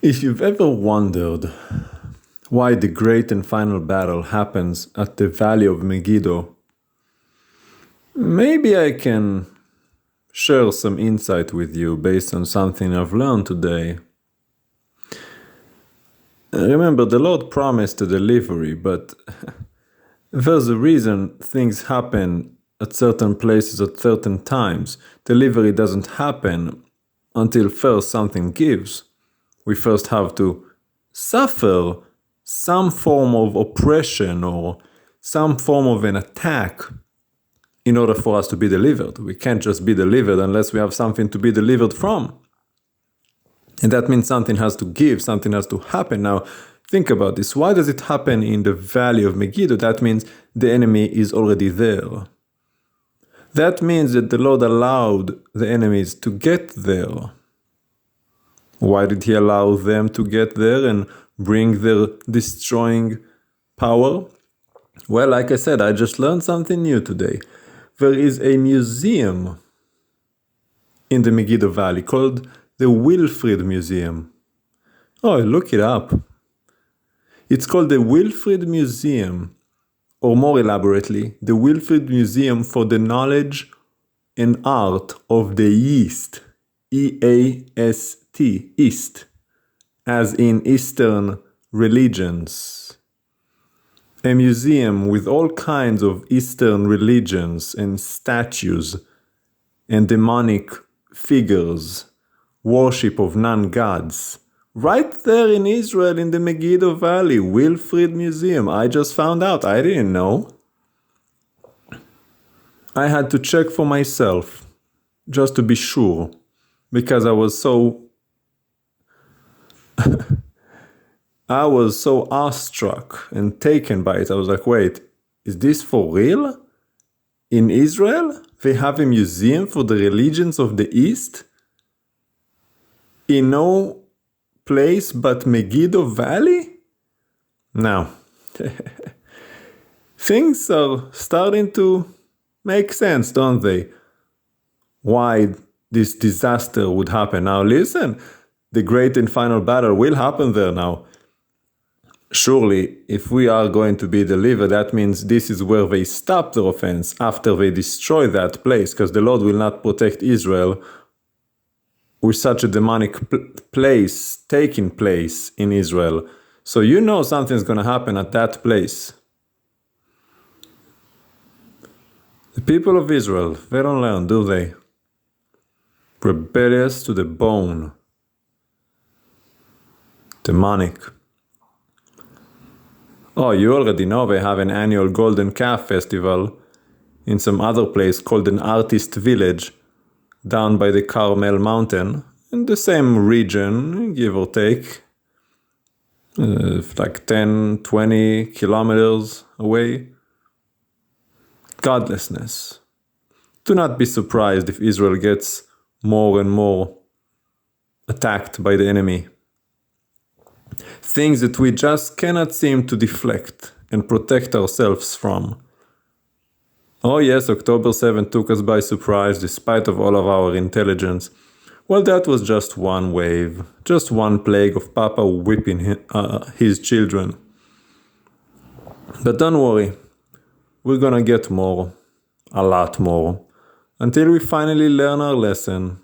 If you've ever wondered why the great and final battle happens at the valley of Megiddo, maybe I can share some insight with you based on something I've learned today. Remember, the Lord promised a delivery, but there's a reason things happen at certain places at certain times. Delivery doesn't happen until first something gives. We first have to suffer some form of oppression or some form of an attack in order for us to be delivered. We can't just be delivered unless we have something to be delivered from. And that means something has to give, something has to happen. Now, think about this. Why does it happen in the valley of Megiddo? That means the enemy is already there. That means that the Lord allowed the enemies to get there. Why did he allow them to get there and bring their destroying power? Well, like I said, I just learned something new today. There is a museum in the Megiddo Valley called the Wilfrid Museum. Oh, look it up. It's called the Wilfrid Museum, or more elaborately, the Wilfrid Museum for the Knowledge and Art of the East. E-A-S-T, East, as in Eastern religions. A museum with all kinds of Eastern religions and statues and demonic figures, worship of non-gods. Right there in Israel in the Megiddo Valley, Wilfrid Museum. I just found out, I didn't know. I had to check for myself, just to be sure. Because I was so awestruck and taken by it. I was like, wait, is this for real? In Israel, they have a museum for the religions of the East? In no place but Megiddo Valley? Now, things are starting to make sense, don't they? Why this disaster would happen. Now listen, the great and final battle will happen there now. Surely, if we are going to be delivered, that means this is where they stop their offense after they destroy that place, because the Lord will not protect Israel with such a demonic place taking place in Israel. So you know something's going to happen at that place. The people of Israel, they don't learn, do they? Rebellious to the bone. Demonic. Oh, you already know they have an annual Golden Calf Festival in some other place called an artist village down by the Carmel Mountain, in the same region, give or take, like 10, 20 kilometers away. Godlessness. Do not be surprised if Israel gets more and more attacked by the enemy. Things that we just cannot seem to deflect and protect ourselves from. Oh yes, October 7th took us by surprise despite of all of our intelligence. Well, that was just one wave, just one plague of Papa whipping his children. But don't worry, we're gonna get more, a lot more. Until we finally learn our lesson,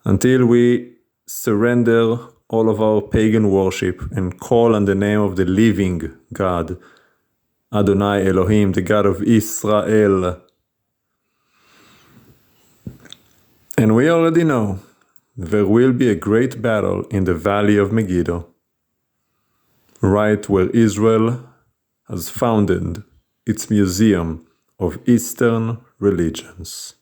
until we surrender all of our pagan worship and call on the name of the living God, Adonai Elohim, the God of Israel. And we already know there will be a great battle in the valley of Megiddo, right where Israel has founded its museum of Eastern religions.